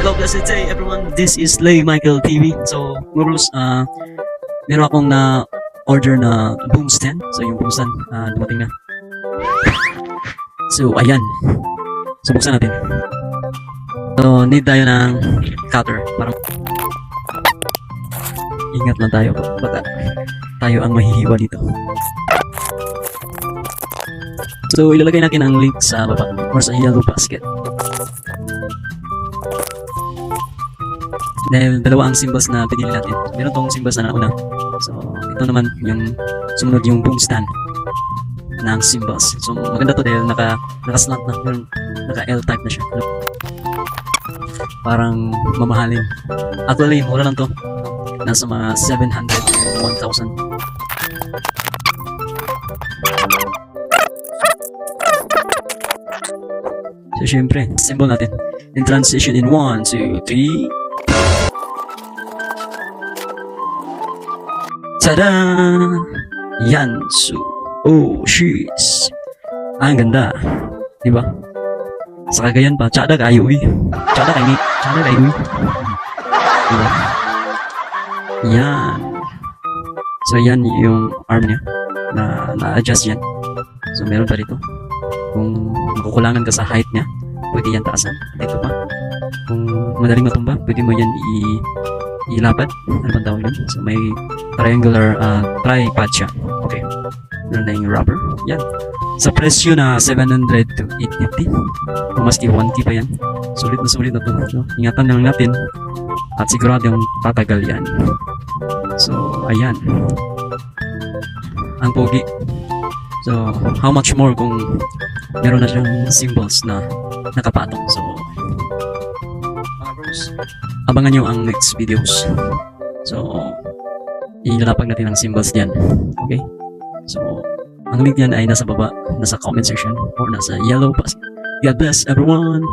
Hello, blessed day everyone. This is Lay Michael TV. So, mga bros, meron akong na-order na boom stand. So, yung boom stand, dumating na. So, ayan. So, buksan natin. So, need tayo ng cutter. Parang ingat lang tayo. Baka tayo ang mahihiwa dito. So, ilalagay natin ang link sa baba or sa yellow basket. Dahil dalawa ang symbols na pinili natin. Meron tong symbols na nauna. So, ito naman yung sumunod yung boom stand ng symbols. So, maganda to dahil naka-slant na. Naka-L-type na siya. Parang mamahalin. Actually, mura lang to. Nasa mga 700, 1,000. So, syempre, symbol natin. In transition in 1, 2, 3. Tada! Yan. So, oh, sheesh. Ang ganda. Diba? Sa Cagayan pa, tsada kayo, uy. Tsada kayo, uy. Diba? Yan. So, yan yung arm niya. Na-adjust yan. So, meron pa dito. Kung makukulangan ka sa height niya, pwede yan taasan. Dito pa. Kung madaling matumba, pwede mo yan ilapad. Ano bang tawag yun? So, may triangular tripod siya. Okay. Meron na yung rubber. Yan. Sa presyo na 700 to 850. Kung maski 1K pa yan. Sulit na to. So, ingatan lang natin. At sigurado yung tatagal yan. So, ayan. Ang pogi. So, how much more kung meron na siyang symbols na nakapatong. So, mga bros, abangan nyo ang next videos. So, ilalapag natin ang symbols diyan. Okay? So, ang link niyan ay nasa baba, nasa comment section, or nasa yellow basket. God bless everyone!